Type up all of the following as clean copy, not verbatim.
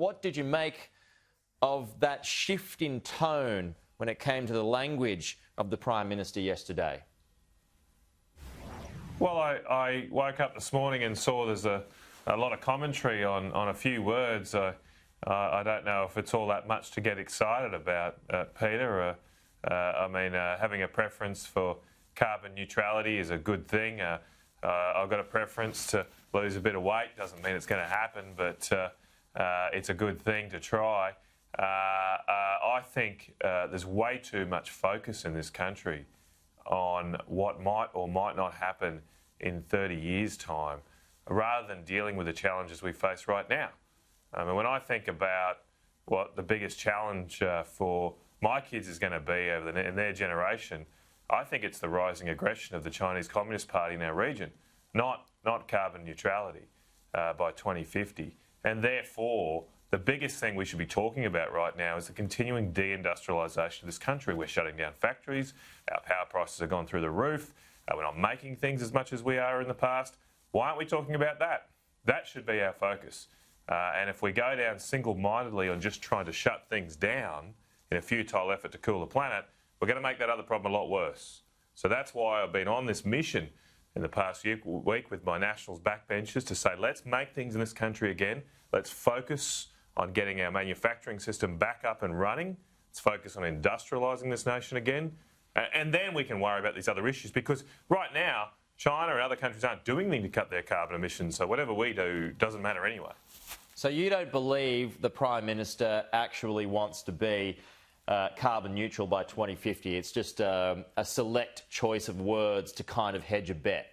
what did you make of that shift in tone when it came to the language of the Prime Minister yesterday? Well, I woke up this morning and saw there's a lot of commentary on a few words. I don't know if it's all that much to get excited about, Peter. Having a preference for carbon neutrality is a good thing. I've got a preference to lose a bit of weight. Doesn't mean it's going to happen, but it's a good thing to try. I think there's way too much focus in this country on what might or might not happen in 30 years' time, rather than dealing with the challenges we face right now. When I think about what the biggest challenge for my kids is going to be in their generation, I think it's the rising aggression of the Chinese Communist Party in our region, not carbon neutrality by 2050. And therefore, the biggest thing we should be talking about right now is the continuing de-industrialisation of this country. We're shutting down factories, our power prices have gone through the roof, we're not making things as much as we are in the past. Why aren't we talking about that? That should be our focus. And if we go down single-mindedly on just trying to shut things down in a futile effort to cool the planet, we're going to make that other problem a lot worse. So that's why I've been on this mission in the past week with my Nationals backbenchers to say, let's make things in this country again. Let's focus on getting our manufacturing system back up and running. Let's focus on industrialising this nation again. And then we can worry about these other issues, because right now, China and other countries aren't doing anything to cut their carbon emissions, so whatever we do doesn't matter anyway. So you don't believe the Prime Minister actually wants to be carbon neutral by 2050? It's just a select choice of words to kind of hedge a bet?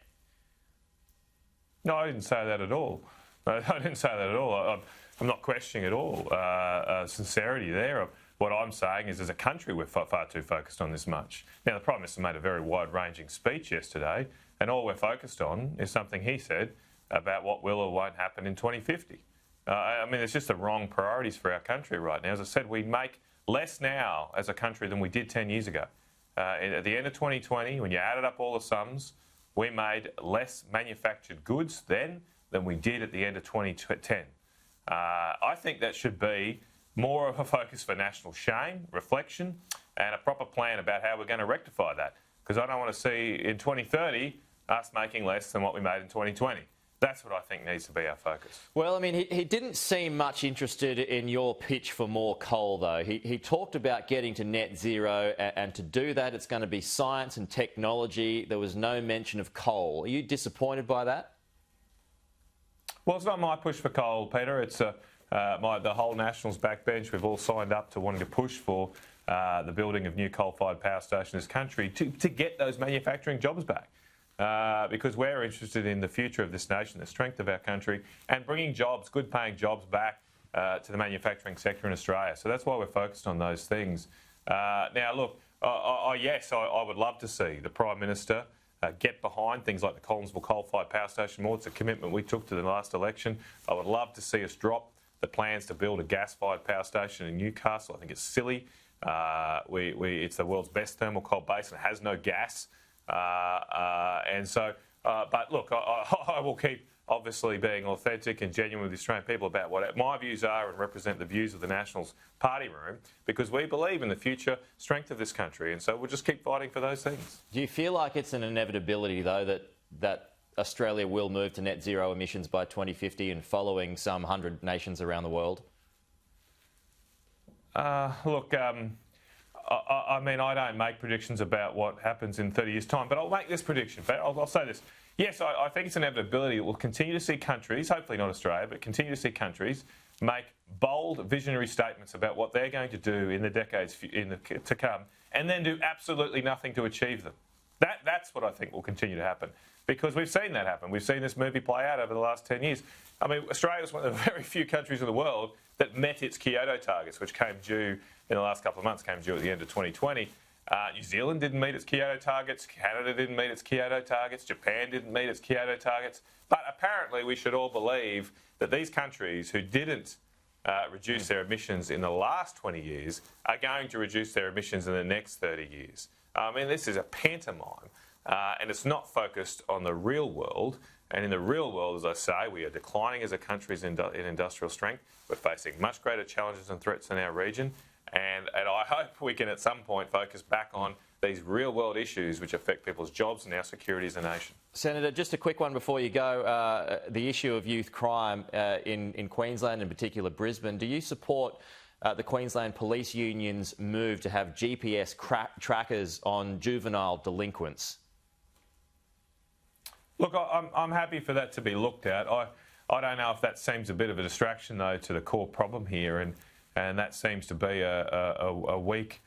No, I didn't say that at all. I didn't say that at all. I'm not questioning at all sincerity there. What I'm saying is, as a country, we're far too focused on this much. Now, the Prime Minister made a very wide-ranging speech yesterday, and all we're focused on is something he said about what will or won't happen in 2050. It's just the wrong priorities for our country right now. As I said, we make less now as a country than we did 10 years ago. At the end of 2020, when you added up all the sums, we made less manufactured goods then than we did at the end of 2010. I think that should be more of a focus for national shame, reflection, and a proper plan about how we're going to rectify that. Because I don't want to see in 2030 us making less than what we made in 2020. That's what I think needs to be our focus. Well, he didn't seem much interested in your pitch for more coal, though. He talked about getting to net zero, and to do that, it's going to be science and technology. There was no mention of coal. Are you disappointed by that? Well, it's not my push for coal, Peter. It's the whole Nationals backbench. We've all signed up to wanting to push for the building of new coal-fired power stations in this country to get those manufacturing jobs back. Because we're interested in the future of this nation, the strength of our country, and bringing jobs, good-paying jobs, back to the manufacturing sector in Australia. So that's why we're focused on those things. Now, look, yes, I would love to see the Prime Minister get behind things like the Collinsville coal-fired power station more. It's a commitment we took to the last election. I would love to see us drop the plans to build a gas-fired power station in Newcastle. I think it's silly. It's the world's best thermal coal basin. It has no gas. But look, I will keep obviously being authentic and genuine with the Australian people about what my views are and represent the views of the Nationals party room, because we believe in the future strength of this country, and so we'll just keep fighting for those things. Do you feel like it's an inevitability, though, that Australia will move to net zero emissions by 2050 and following some 100 nations around the world? Look, I don't make predictions about what happens in 30 years' time, but I'll make this prediction. I'll say this. Yes, I think it's an inevitability that we'll continue to see countries, hopefully not Australia, but continue to see countries make bold, visionary statements about what they're going to do in the decades to come, and then do absolutely nothing to achieve them. That's what I think will continue to happen, because we've seen that happen. We've seen this movie play out over the last 10 years. Australia was one of the very few countries in the world that met its Kyoto targets, which came due in the last couple of months, came due at the end of 2020. New Zealand didn't meet its Kyoto targets. Canada didn't meet its Kyoto targets. Japan didn't meet its Kyoto targets. But apparently we should all believe that these countries who didn't reduce their emissions in the last 20 years are going to reduce their emissions in the next 30 years. This is a pantomime, and it's not focused on the real world. And in the real world, as I say, we are declining as a country in industrial strength. We're facing much greater challenges and threats in our region. And I hope we can at some point focus back on these real world issues which affect people's jobs and our security as a nation. Senator, just a quick one before you go. The issue of youth crime in Queensland, in particular Brisbane. Do you support the Queensland Police Union's move to have GPS trackers on juvenile delinquents? Look, I'm happy for that to be looked at. I don't know if that seems a bit of a distraction, though, to the core problem here, and that seems to be a weak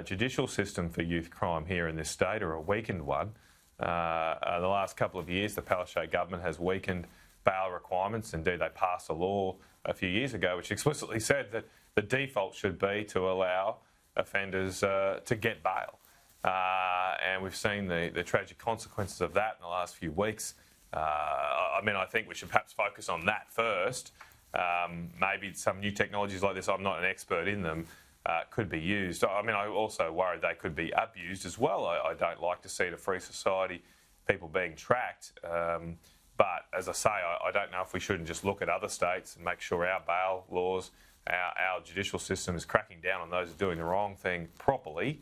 judicial system for youth crime here in this state, or a weakened one. The last couple of years, the Palaszczuk government has weakened bail requirements. Indeed, they passed a law a few years ago which explicitly said that the default should be to allow offenders to get bail. And we've seen the tragic consequences of that in the last few weeks. I mean, I think we should perhaps focus on that first. Maybe some new technologies like this, I'm not an expert in them, could be used. I mean, I also worry they could be abused as well. I don't like to see in a free society people being tracked. But as I say, I don't know if we shouldn't just look at other states and make sure our bail laws, our judicial system is cracking down on those doing the wrong thing properly,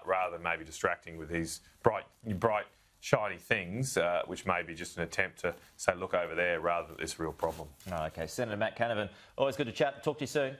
rather than maybe distracting with these bright, shiny things, which may be just an attempt to say, look over there, rather than this real problem. Oh, OK. Senator Matt Canavan, always good to chat. Talk to you soon.